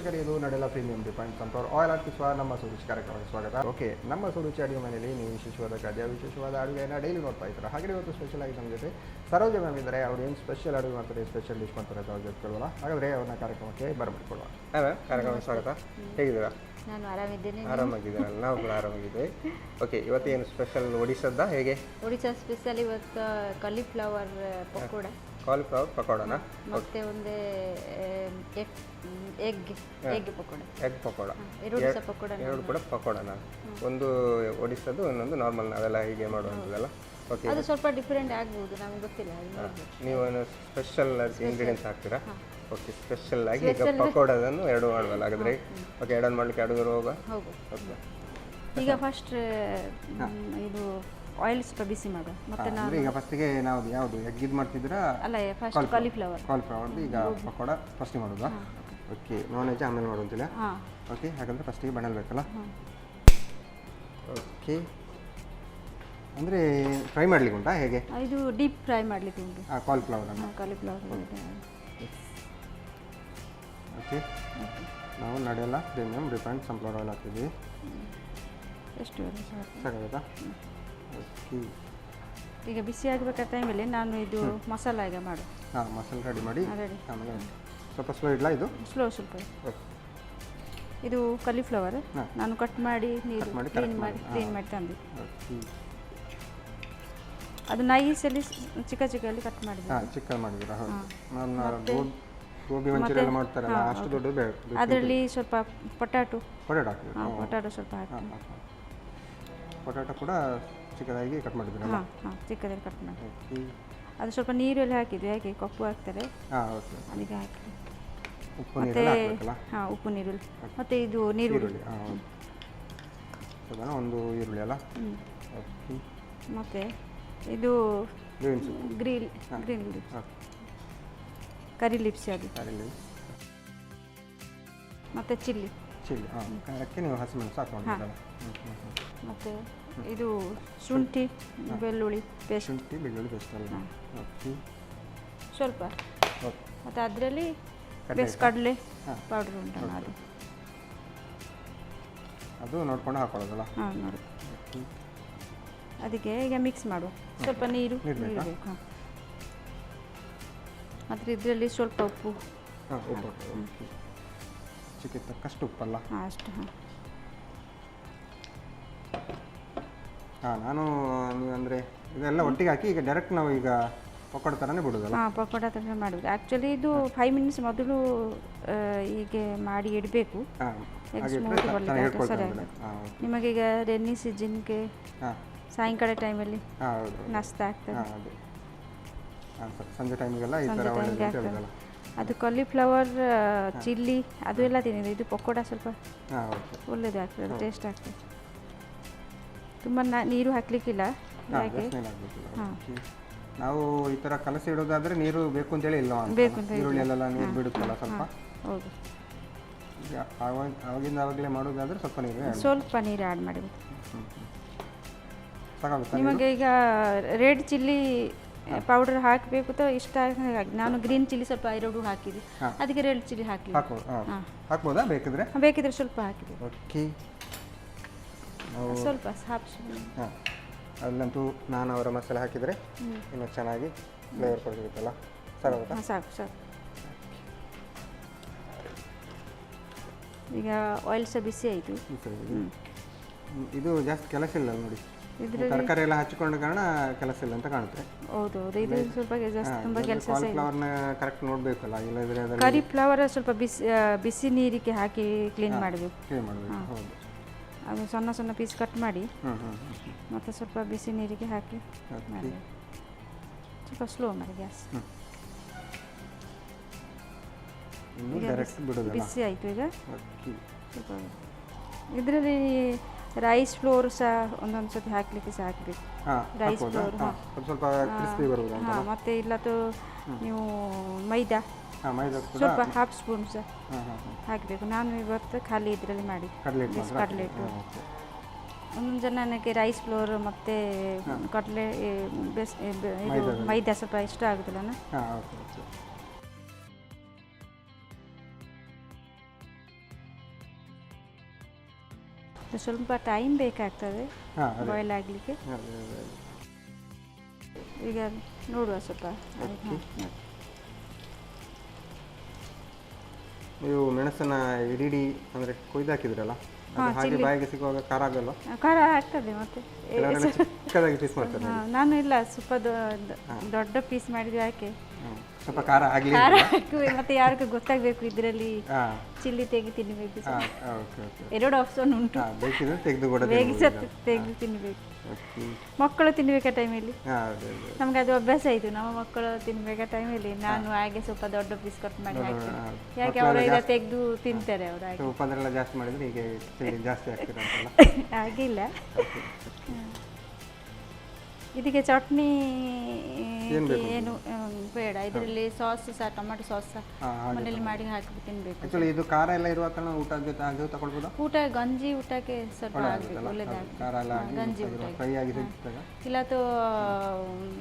ವೀಕ್ಷಕರಿಗೆ ಇದು ನಡೆಯಲ್ಲ ಪ್ರೀಮಿಯಂ ರಿಫೈನ್ಡ್ ಸನ್ಫ್ಲವರ್ ಆಯಿಲ್ ಹಾಕಿಸುವ ನಮ್ಮ ಸುರುಚಿ ಕಾರ್ಯಕ್ರಮಕ್ಕೆ ಸ್ವಾಗತ. ಓಕೆ, ನಮ್ಮ ಸುರುಚಿ ಅಡುಗೆ ಮನೆಯಲ್ಲಿ ನೀವು ವಿಶೇಷವಾದ ಖಾದ್ಯ ವಿಶೇಷವಾದ ಅಡುಗೆಯನ್ನು ಡೈಲಿ ನೋಡ್ತಾ ಇದ್ದಾರೆ. ಹಾಗೆ ಇವತ್ತು ಸ್ಪೆಷಲ್ ಆಗಿ ನಮ್ಮ ಜೊತೆ ಸರೋಜ ಮ್ಯಾಮ್ ಇದ್ದಾರೆ. ಅವ್ರು ಏನು ಸ್ಪೆಷಲ್ ಅಡುಗೆ ಮಾಡ್ತಾರೆ, ಸ್ಪೆಷಲ್ ಡಿಶ್ ಮಾಡ್ತಾರೆ ಅಂತ ಅವ್ರು ಕೇಳೋಲ್ಲ. ಹಾಗಾದರೆ ಅವ್ರನ್ನ ಕಾರ್ಯಕ್ರಮಕ್ಕೆ ಬರಬಿಟ್ಕೊಳ್ಳುವ. ಕಾರ್ಯಕ್ರಮಕ್ಕೆ ಸ್ವಾಗತ. ಹೇಗಿದ್ದೀರಾ? ನಾನು ಆರಾಮಿದ್ದೇನೆ. ಆರಾಮಾಗಿದ್ದೀರಲ್ಲ? ನಾವು ಕೂಡ ಆರಾಮಾಗಿದ್ದೀವಿ. ಓಕೆ, ಇವತ್ತೇನು ಸ್ಪೆಷಲ್ ಒಡಿಶಾದ ಹೇಗೆ? ಒಡಿಶಾ ಸ್ಪೆಷಲ್ ಇವತ್ತು ಕಾಲಿಫ್ಲವರ್ ಪಕೋಡ. ಕಾಲಿಫ್ಲವರ್ ಪಕೋಡನ ಮತ್ತೆ ಒಂದು ಎಗ್ ಪಕೋಡ. ಎಗ್ ಪಕೋಡ ಎರಡು ಪಕೋಡ. ಎರಡು ಕೂಡ ಪಕೋಡನ. ಒಂದು ಒಡಿಶಾದು, ಇನ್ನೊಂದು ನಾರ್ಮಲ್ ನಾವೆಲ್ಲ ಹೀಗೆ ಮಾಡುವಂಥದ್ದಲ್ಲ. ಓಕೆ, ಅದು ಸ್ವಲ್ಪ ಡಿಫ್ರೆಂಟ್ ಆಗ್ಬೋದು, ನಮ್ಗೆ ಗೊತ್ತಿಲ್ಲ. ನೀವು ಸ್ಪೆಷಲ್ ಇಂಗ್ರೀಡಿಯೆಂಟ್ಸ್ ಹಾಕ್ತೀರಾ? ಓಕೆ, ಸ್ಪೆಷಲ್ ಆಗಿ ಈಗ ಪಕೋಡದನ್ನು ಎರಡು ಮಾಡುವಲ್ಲ. ಹಾಗಾದರೆ ಓಕೆ, ಎರಡನ್ನು ಮಾಡಲಿಕ್ಕೆ ಅಡುಗೆ ಹೋಗುವ. ಓಕೆ, ಈಗ ಫಸ್ಟ್ ಇದು ಆಯಿಲ್ ಸ್ವಲ್ಪ ಬಿಸಿ ಮಾಡುವ. ಮತ್ತೆ ನಾನು ಈಗ ಫಸ್ಟಿಗೆ ನಾವು ಯಾವುದು ಎಗ್ ಇದು ಮಾಡ್ತಿದ್ದೀರಾ? ಅಲ್ಲ, ಫಸ್ಟ್ ಕಾಲಿಫ್ಲವರ್ ಈಗ ಪಕೋಡ ಫಸ್ಟಿಗೆ ಮಾಡೋದಾ? ಓಕೆ, ನಾನ್ ವೆಜ್ ಆಮೇಲೆ ಮಾಡುವಂತಿಲ್ಲ. ಓಕೆ, ಹಾಗಾದರೆ ಫಸ್ಟಿಗೆ ಬಣ್ಣಲ್ ಬೇಕಲ್ಲ. ಓಕೆ, ಅಂದರೆ ಫ್ರೈ ಮಾಡ್ಲಿಕ್ಕೆ ಉಂಟಾ ಹೇಗೆ? ಇದು ಡೀಪ್ ಫ್ರೈ ಮಾಡಲಿಕ್ಕೆ ಉಂಟು. ಕಾಲಿಫ್ಲವರನ್ನು. ಕಾಲಿಫ್ಲವರ್. ಓಕೆ, ನಾವು ನಡೆಯಲ್ಲ ಪ್ರೀಮಿಯಂ ರಿಫೈನ್ಡ್ ಸನ್ಫ್ಲವರ್ ಆಯಿಲ್ ಹಾಕ್ತಿದ್ದೀವಿ. ಎಷ್ಟು ಸಾಕಾಗುತ್ತಾ? ಓಕೆ, ಈಗ ಬಿಸಿ ಆಗಬೇಕಾದ ಟೈಮಲ್ಲಿ ನಾನು ಇದು ಮಸಾಲ ಈಗ ಮಾಡು. ಮಸಾಲೆ ರೆಡಿ ಮಾಡಿ ರೆಡಿ. ಆಮೇಲೆ ಸ್ವಲ್ಪ ಸ್ಲೋ ಇಡಲಾ? ಇದು ಸ್ವಲ್ಪ ಇದು ಕಾಲಿಫ್ಲವರ್ ನಾನು ಕಟ್ ಮಾಡಿ ನೀರು ಕ್ಲೀನ್ ಮಾಡಿ ತಂದೆ. ಅದು ನೈಸಲ್ಲಿ ಚಿಕ್ಕಲ್ಲಿ ಕಟ್ ಮಾಡಿದ್ದೆ. ಚಿಕ್ಕ ಮಾಡಿದ್ದೀರಾ? ಹೌದು, ಗೋಬಿ ಮಂಚೂರಿ ಎಲ್ಲ ಮಾಡ್ತಾರಲ್ಲ ಅಷ್ಟು ದೊಡ್ಡ ಬೇಡ. ಅದರಲ್ಲಿ ಸ್ವಲ್ಪ ಪೊಟ್ಯಾಟೊ ಹಾಕಿ. ಪೊಟ್ಯಾಟೊ ಸ್ವಲ್ಪ ಹಾಕಿ. ಪೊಟ್ಯಾಟೊ ಕೂಡ ಚಿಕ್ಕದಾಗಿ ಕಟ್ ಮಾಡಿದ್ದೀರಲ್ಲ? ಚಿಕ್ಕದಾಗಿ ಕಟ್ ಮಾಡಿ. ಅದು ಸ್ವಲ್ಪ ನೀರಲ್ಲಿ ಹಾಕಿದ್ವಿ, ಯಾಕೆ ಕಪ್ಪು ಹಾಕ್ತಾರೆ ಅದಕ್ಕೆ ಹಾಕಿ. ಮತ್ತೆ ಉಪ್ಪು ನೀರುಳ್ಳಿ ಮತ್ತು ಇದು ನೀರುಳ್ಳಿ. ಒಂದು ಈರುಳ್ಳಿ ಅಲ್ಲ? ಮತ್ತು ಇದು ಗ್ರೀನ್ ಲೀವ್ಸ್, ಕರಿ ಲಿಪ್ಸ್, ಅದು ಮತ್ತು ಚಿಲ್ಲಿ. ಅದಕ್ಕೆ ನೀವು ಹಸಿಮೆಣಸು ಹಾಕೊಂಡಿದ್ದೀರಲ್ಲ? ಮತ್ತು ಇದು ಶುಂಠಿ ಬೆಳ್ಳುಳ್ಳಿ ಪೇಸ್ಟ್. ಅಲ್ಲ? ಓಕೆ, ಸ್ವಲ್ಪ. ಮತ್ತು ಅದರಲ್ಲಿ ಕಡಲೆ ಪೌಡರ್ ಉಂಟಲ್ಲ, ಅದು ನೋಡ್ಕೊಂಡು ಹಾಕೊಳ್ಳೋದಲ್ಲ? ನೋಡಿ. ಅದಕ್ಕೆ ಈಗ ಮಿಕ್ಸ್ ಮಾಡು. ಸ್ವಲ್ಪ ನೀರು ಬೇಕು. ಮತ್ತು ಇದರಲ್ಲಿ ಸ್ವಲ್ಪ ಉಪ್ಪು. ಚಿಕ್ಕ ತಕ್ಕಷ್ಟು ಉಪ್ಪಲ್ಲ? ಅಷ್ಟು. ನಾನು ನೀವು ಅಂದರೆ ಇದೆಲ್ಲ ಒಟ್ಟಿಗೆ ಹಾಕಿ ಈಗ ಡೈರೆಕ್ಟ್ ನಾವು ಈಗ ಪಕೋಡ ಥರನೇ ಬಿಡೋದಲ್ಲ? ಪಕೋಡ ಥರ ಮಾಡೋದು. ಆ್ಯಕ್ಚುಲಿ ಇದು 5 ಮಿನಿಟ್ಸ್ ಮೊದಲು ಹೀಗೆ ಮಾಡಿ ಇಡಬೇಕು. ಸರಿ. ನಿಮಗೀಗ ರೆನ್ನಿ ಸೀಸನ್ಗೆ ಸಾಯಂಕಾಲ ಟೈಮಲ್ಲಿ ನಾಷ್ಟ ಆಗ್ತದೆ. ಸಂಜೆ ಟೈಮಿಗೆಲ್ಲ ಈ ಥರ ಒಳ್ಳೆಯದು. ಅದು ಕಾಲಿಫ್ಲವರ್ ಚಿಲ್ಲಿ ಅದು ಎಲ್ಲ ತಿನ್ನಿದೆ. ಇದು ಪಕೋಡ ಸ್ವಲ್ಪ ಒಳ್ಳೆಯದು ಆಗ್ತದೆ, ಟೇಸ್ಟ್ ಆಗ್ತದೆ. ತುಂಬ ನೀರು ಹಾಕಲಿಕ್ಕಿಲ್ಲ. ಯಾಕೆ ನಾವು ಈ ಥರ ಕಲಸಿ ಇಡೋದಾದರೆ ನೀರು ಬೇಕು ಅಂತೇಳಿ ಇಲ್ಲ? ಈರುಳ್ಳಿಯಲ್ಲೆಲ್ಲ ನೀರು ಬಿಡುತ್ತಲ್ಲ ಸ್ವಲ್ಪ? ಹೌದು. ಆವಾಗಲೇ ಮಾಡೋದಾದರೆ ಸ್ವಲ್ಪ ನೀರು ಆ್ಯಡ್ ಮಾಡಬೇಕು. ಸಾಕಾಗುತ್ತೆ ನಿಮಗೆ ಈಗ ರೆಡ್ ಚಿಲ್ಲಿ ಪೌಡರ್ ಹಾಕಬೇಕು ತ ಇಷ್ಟ. ನಾನು ಗ್ರೀನ್ ಚಿಲ್ಲಿ ಸ್ವಲ್ಪ 2 ಹಾಕಿದೆ, ಅದಕ್ಕೆ ರೆಡ್ ಚಿಲ್ಲಿ ಹಾಕ್ಬೋದಾ? ಬೇಕಿದ್ರೆ ಸ್ವಲ್ಪ ಹಾಕಿದೆ. ಓಕೆ, ಸ್ವಲ್ಪ ಅಲ್ಲಂತೂ ನಾನು ಅವರ ಮಸಾಲೆ ಹಾಕಿದರೆ ಇನ್ನು ಚೆನ್ನಾಗಿ ಫ್ಲೇವರ್ ಕೊಡ್ಬೇಕಲ್ಲ? ಸಾಕು. ಈಗ ಆಯಿಲ್ ಸಹ ಬಿಸಿ ಆಯಿತು. ಇದು ಜಾಸ್ತಿ ಕೆಲಸ ಇಲ್ಲ ನೋಡಿ, ತರಕಾರಿ ಎಲ್ಲ ಹಚ್ಕೊಂಡ ಕಾರಣ ಕೆಲಸ ಇಲ್ಲ ಅಂತ ಕಾಣುತ್ತೆ. ಹೌದು, ಇದು ಸ್ವಲ್ಪ ತುಂಬ ಕೆಲಸ. ಕಾಲಿಫ್ಲವರ್ನ ಕರೆಕ್ಟ್ ನೋಡಬೇಕಲ್ಲ, ಇಲ್ಲದ್ರೆ ಕಾಲಿಫ್ಲವರ್ ಸ್ವಲ್ಪ ಬಿಸಿ ನೀರಿಗೆ ಹಾಕಿ ಕ್ಲೀನ್ ಮಾಡಬೇಕು. ಹೌದು, ಅದು ಸಣ್ಣ ಪೀಸ್ ಕಟ್ ಮಾಡಿ ಮತ್ತು ಸ್ವಲ್ಪ ಬಿಸಿ ನೀರಿಗೆ ಹಾಕಿ ಮಾಡಿ. ಸ್ವಲ್ಪ ಸ್ಲೋ ಮಾಡಿ ಗ್ಯಾಸ್. ಬಿಸಿ ಆಯಿತು. ಈಗ ಸ್ವಲ್ಪ ಇದರಲ್ಲಿ ರೈಸ್ ಫ್ಲೋರ್ ಸಹ ಒಂದೊಂದು ಸತಿ ಹಾಕಲಿಕ್ಕೆ ಸಹ ಹಾಕಬೇಕು. ರೈಸ್ ಫ್ಲೋರ್ ಮತ್ತು ಇಲ್ಲದು ನೀವು ಮೈದಾ ಸ್ವಲ್ಪ ಹಾಫ್ ಸ್ಪೂನ್ ಸಹ ಹಾಕಬೇಕು. ನಾನು ಇವತ್ತು ಖಾಲಿ ಇದರಲ್ಲಿ ಮಾಡಿ ಕಡ್ಲೆಟ್ಟು. ಒಂದೊಂದು ಜನಕ್ಕೆ ರೈಸ್ ಫ್ಲೋರ್ ಮತ್ತು ಕಡಲೆ ಮೈದಾ ಸ್ವಲ್ಪ ಇಷ್ಟ ಆಗುತ್ತಲ್ಲ. ಇದು ಸ್ವಲ್ಪ ಟೈಮ್ ಬೇಕಾಗ್ತದೆ ಹಾಂ ಅದೇ ಬಾಯ್ಲ್ ಆಗಲಿಕ್ಕೆ. ಅದೇ ಅದೇ ಅದೇ. ಈಗ ನೋಡುವ ಸ್ವಲ್ಪ. ನೀವು ಮೆಣಸನ್ನ ಇಡೀ ಅಂದರೆ ಕೊಯ್ದು ಹಾಕಿದ್ರಲ್ಲ ಅದು ಹಾಗೆ ಬಾಯಿಗೆ ಸಿಗುವಾಗ ಖಾರ ಆಗಲ್ಲ? ಖಾರ ಆಗ್ತದೆ ಮತ್ತೆ. ಕೆಲವರೆಲ್ಲ ಚಿಕ್ಕದಾಗಿ ಪೀಸ್ ಮಾಡ್ತಾರೆ. ನಾನು ಇಲ್ಲ ಸ್ವಲ್ಪ ದೊಡ್ಡ ಪೀಸ್ ಮಾಡಿದ್ವಿ ಯಾಕೆ ಸ್ವಲ್ಪ ಖಾರ ಆಗಲಿ ಖಾರ ಹಾಕುವೆ ಮತ್ತೆ ಯಾರಿಗೂ ಗೊತ್ತಾಗಬೇಕು ಇದರಲ್ಲಿ ಚಿಲ್ಲಿ ತೆಗೆದು ತಿನ್ನಬೇಕು. Okay okay. 2 ಆಪ್ಷನ್ ಉಂಟು. ಬೇಕಿದ್ರೆ ತೆಗೆದು ಕೂಡ ತೆಗೆದು ತಿನ್ನಬೇಕು. ಮಕ್ಕಳು ತಿನ್ನಬೇಕಾ ಟೈಮಲ್ಲಿ ನಮ್ಗೆ ಅದು ಅಭ್ಯಾಸ ಆಯಿತು. ನಮ್ಮ ಮಕ್ಕಳು ತಿನ್ನಬೇಕಾ ಟೈಮಲ್ಲಿ ನಾನು ಹಾಗೆ ಸ್ವಲ್ಪ ದೊಡ್ಡ ಪೀಸ್ ಕಟ್ ಮಾಡಿ ಹಾಕ್ತೀನಿ. ಯಾಕೆ ಅವರು ಈಗ ತೆಗೆದು ತಿಂತಾರೆ ಅವರು. ಹಾಗೆ ಉಪ್ಪನ್ನೆಲ್ಲ ಜಾಸ್ತಿ ಮಾಡಿದ್ರೆ ಹೀಗೆ ಜಾಸ್ತಿ ಆಗ್ತದೆ ಅಂತಲ್ಲ ಹಾಗಿಲ್ಲ. ಇದಕ್ಕೆ ಚಟ್ನಿ ಏನು ಬೇಡ. ಇದರಲ್ಲಿ ಸಾಸ್ ಸಹ ಟೊಮೆಟೊ ಸಾಸ್ ಸಹ ಮನೇಲಿ ಮಾಡಿ ಹಾಕಿ ತಿನ್ನಬೇಕು. ಆಕ್ಚುಲಿ ಇದು ಖಾರ ಎಲ್ಲ ಇರುವ ಕಾರಣ ಊಟದ ಜೊತೆ ಅದು ತಗೊಳ್ಬೋದಾ? ಗಂಜಿ ಊಟಕ್ಕೆ ಸ್ವಲ್ಪ ಒಳ್ಳೆದಾಗ್ತದೆ. ಗಂಜಿ ಊಟ ಇಲ್ಲ ತೋ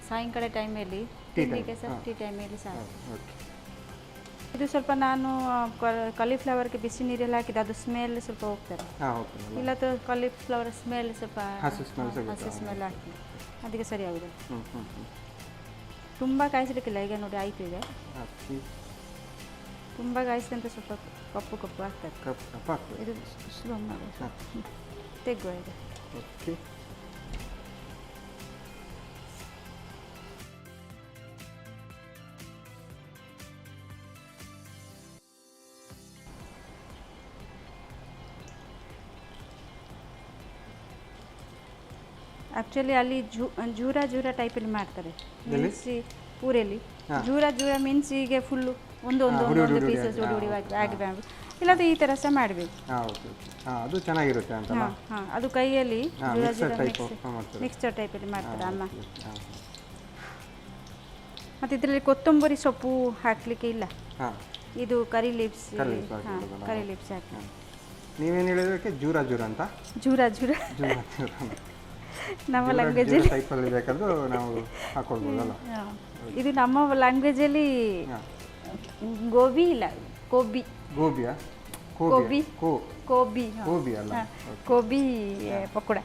ಸಾಯಂಕಾಲ ಟೈಮಲ್ಲಿ ತಿನ್ನಲಿಕ್ಕೆ ಸಹ ಟೀ ಟೈಮಲ್ಲಿ ಸಹ. ಇದು ಸ್ವಲ್ಪ ನಾನು ಕಾಲಿಫ್ಲವರ್ಗೆ ಬಿಸಿ ನೀರೆಲ್ಲ ಹಾಕಿದೆ ಅದು ಸ್ಮೆಲ್ ಸ್ವಲ್ಪ ಹೋಗ್ತಾರೆ. ಇಲ್ಲ ತೋ ಕಾಲಿಫ್ಲವರ್ ಸ್ಮೆಲ್ ಸ್ವಲ್ಪ ಹಸಿ ಸ್ಮೆಲ್ ಹಾಕಿ ಅದಕ್ಕೆ ಸರಿ ಆಗಿದೆ. ತುಂಬ ಕಾಯಿಸಲಿಕ್ಕಿಲ್ಲ. ಈಗ ನೋಡಿ ಆಯಿತು. ಈಗ ತುಂಬ ಕಾಯಿಸಿದಂತೆ ಸ್ವಲ್ಪ ಕಪ್ಪು ಕಪ್ಪು ಆಗ್ತದೆ. ಇದು ಸ್ಲೋ ಮಾಡಿ ತೆಗುವ ಈಗ. ಆ್ಯಕ್ಚುಲಿ ಅಲ್ಲಿ ಜೂರ ಜೂರ ಟೈಪಲ್ಲಿ ಮಾಡ್ತಾರೆ ಮಿನ್ಸಿ ಊರಲ್ಲಿ. ಜೂರ ಮೀನ್ಸ್ ಹೀಗೆ ಫುಲ್ಲು ಒಂದು ಪೀಸಸ್ ಹುಡಿ ಆಗಿ ಇಲ್ಲಾಂದ್ರೆ ಈ ಥರ ಸಹ ಮಾಡಬೇಕು. ಅದು ಚೆನ್ನಾಗಿರುತ್ತೆ ಅಂತ. ಹಾಂ ಅದು ಕೈಯಲ್ಲಿ ಜೂರ ಜೂರ ಮಿಕ್ಸ್ಚರ್ ಟೈಪಲ್ಲಿ ಮಾಡ್ತಾರೆ ಅಮ್ಮ. ಮತ್ತು ಇದರಲ್ಲಿ ಕೊತ್ತಂಬರಿ ಸೊಪ್ಪು ಹಾಕಲಿಕ್ಕೆ ಇಲ್ಲ. ಇದು ಕರಿ ಲೀವ್ಸ್ ಹಾಕಿ. ನೀವೇನು ಹೇಳಿದಕ್ಕೆ ಜೂರ ಅಂತ? ಜೂರ ನಮ್ಮ ಲ್ಯಾಂಗ್ವೇಜಲ್ಲಿ ಟೈಪಲ್ಲಿ ಬೇಕಾದ್ರೂ ನಾವು ಹಾಕೊಳ್ಬೋದಲ್ಲ. ಇದು ನಮ್ಮ ಲ್ಯಾಂಗ್ವೇಜಲ್ಲಿ ಗೋಬಿ ಇಲ್ಲ ಕೋಬಿ. ಗೋಬಿಯಾ? ಕೋಬಿ ಅಲ್ಲ, ಕೋಬಿ ಪಕೋಡ.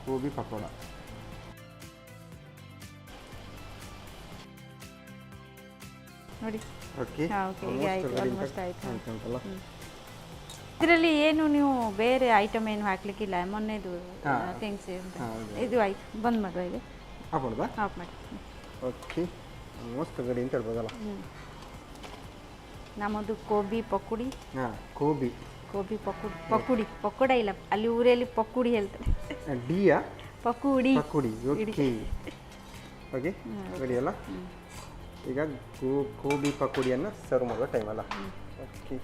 ಗೋಬಿ ಪಕೋಡ. ನೋಡಿ. ಓಕೆ ಈಗ ಆಯಿತು, ಆಲ್ಮೋಸ್ಟ್ ಆಯಿತು. ಇದರಲ್ಲಿ ಏನು ನೀವು ಬೇರೆ ಐಟಮ್ ಏನು ಹಾಕ್ಲಿಕ್ಕಿಲ್ಲ. ಮೊನ್ನೆದು ಥಿಂಗ್ಸ್ ಇದು ಆಯ್ತು. ಬಂದ್ ಮಾಡುವ ಈಗ. ಆಫ್ ಮಾಡಿ. ಓಕೆ ಮಸ್ತ್ ಗಡಿ ಅಂತ ಹೇಳ್ಬೋದಲ್ಲ. ನಮ್ಮದು ಗೋಬಿ ಪಕೋಡಿ. ಗೋಬಿ ಪಕೋಡ ಇಲ್ಲ, ಅಲ್ಲಿ ಊರಲ್ಲಿ ಪಕೋಡಿ ಹೇಳ್ತಾರೆ. ಡಿಯಾ? ಪಕೋಡಿ. ಓಕೆ ಓಕೆ ರೆಡಿ ಅಲ್ಲ. ಈಗ ಗೋಬಿ ಪಕೋಡಿಯನ್ನು ಸರ್ವ್ ಮಾಡುವ ಟೈಮ್ ಅಲ್ಲ. ಓಕೆ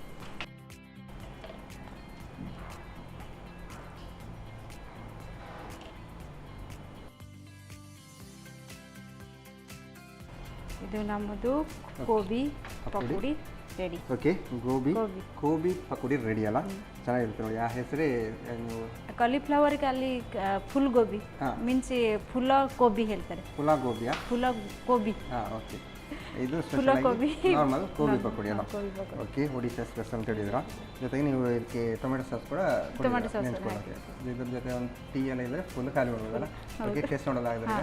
ಇದು ನಮ್ಮದು gobi pakodi ready. Okay gobi pakodi ready ಅಲ್ಲ. ಚೆನ್ನಾಗಿರುತ್ತೆ ನೋಡಿ. ಆ ಹೆಸರೇ ನೀವು ಕಾಲಿಫ್ಲವರ್ಗೆ ಅಲ್ಲಿ ಫುಲ್ ಗೋಬಿ ಮೀನ್ಸ್ ಫುಲ್ ಗೋಬಿ ಹೇಳ್ತಾರೆ. ಫುಲ್ ಗೋಬಿ. ಓಕೆ ಇದು ನಾರ್ಮಲ್ ಗೋಬಿ ಪಕೋಡಿ ಅಲ್ಲ. ಓಕೆ ಒಡಿಶಾ ಸ್ಪೆಷಲ್ ಅಂತ ಹೇಳಿದ್ರ. ಜೊತೆಗೆ ನೀವು ಇದಕ್ಕೆ ಟೊಮೆಟೊ ಸಾಸ್ ಕೂಡ ನೆನೆಸ್ಕೊಳ್ಳೋಕೆ. ಇದ್ರ ಜೊತೆ ಒಂದು ಟೀ ಎಲ್ಲ ಇದ್ದರೆ ಫುಲ್ ಖಾಲಿ ಮಾಡ್ಬೋದಲ್ಲ. ಓಕೆ ಟೇಸ್ಟ್ ನೋಡೋದಾಗಿದೆ.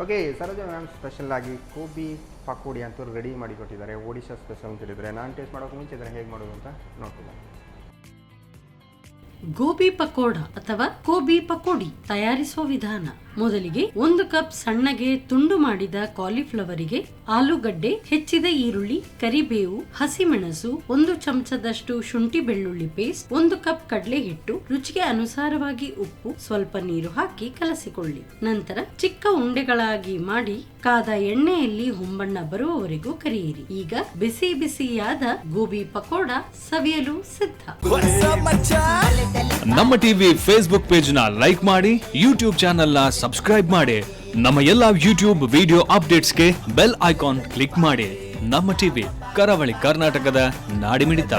ಓಕೆ ಸರೋಜ ಮ್ಯಾಮ್ ಸ್ಪೆಷಲ್ ಆಗಿ ಗೋಬಿ ಪಕೋಡಿ ಅಂತೂ ರೆಡಿ ಮಾಡಿ ಕೊಟ್ಟಿದ್ದಾರೆ. ಒಡಿಶಾ ಸ್ಪೆಷಲ್ ಅಂತ ಹೇಳಿದರೆ ನಾನು ಟೇಸ್ಟ್ ಮಾಡೋಕೆ ಮುಂಚೆ ಇದನ್ನು ಹೇಗೆ ಮಾಡೋದು ಅಂತ ನೋಡ್ತಿದ್ದೆ. ಗೋಬಿ ಪಕೋಡ ಅಥವಾ ಗೋಬಿ ಪಕೋಡಿ ತಯಾರಿಸುವ ವಿಧಾನ. ಮೊದಲಿಗೆ 1 ಕಪ್ ಸಣ್ಣಗೆ ತುಂಡು ಮಾಡಿದ ಕಾಲಿಫ್ಲವರಿಗೆ ಆಲೂಗಡ್ಡೆ, ಹೆಚ್ಚಿದ ಈರುಳ್ಳಿ, ಕರಿಬೇವು, ಹಸಿಮೆಣಸು, 1 ಚಮಚದಷ್ಟು ಶುಂಠಿ ಬೆಳ್ಳುಳ್ಳಿ ಪೇಸ್ಟ್, 1 ಕಪ್ ಕಡಲೆ ಹಿಟ್ಟು, ರುಚಿಗೆ ಅನುಸಾರವಾಗಿ ಉಪ್ಪು, ಸ್ವಲ್ಪ ನೀರು ಹಾಕಿ ಕಲಸಿಕೊಳ್ಳಿ. ನಂತರ ಚಿಕ್ಕ ಉಂಡೆಗಳಾಗಿ ಮಾಡಿ ಕಾದ ಎಣ್ಣೆಯಲ್ಲಿ ಹೊಂಬಣ್ಣ ಬರುವವರೆಗೂ ಕರಿಯಿರಿ. ಈಗ ಬಿಸಿ ಬಿಸಿಯಾದ ಗೋಬಿ ಪಕೋಡ ಸವಿಯಲು ಸಿದ್ಧ. ನಮ್ಮ ಟಿವಿ ಫೇಸ್ಬುಕ್ ಪೇಜ್ ನ ಲೈಕ್ ಮಾಡಿ, ಯೂಟ್ಯೂಬ್ ಚಾನೆಲ್ ನ ಸಬ್ಸ್ಕ್ರೈಬ್ ಮಾಡಿ. ನಮ್ಮ ಎಲ್ಲಾ ಯೂಟ್ಯೂಬ್ ವಿಡಿಯೋ ಅಪ್ಡೇಟ್ಸ್ಗೆ ಬೆಲ್ ಐಕಾನ್ ಕ್ಲಿಕ್ ಮಾಡಿ. ನಮ್ಮ ಟಿವಿ ಕರಾವಳಿ ಕರ್ನಾಟಕದ ನಾಡಿಮಿಡಿತ.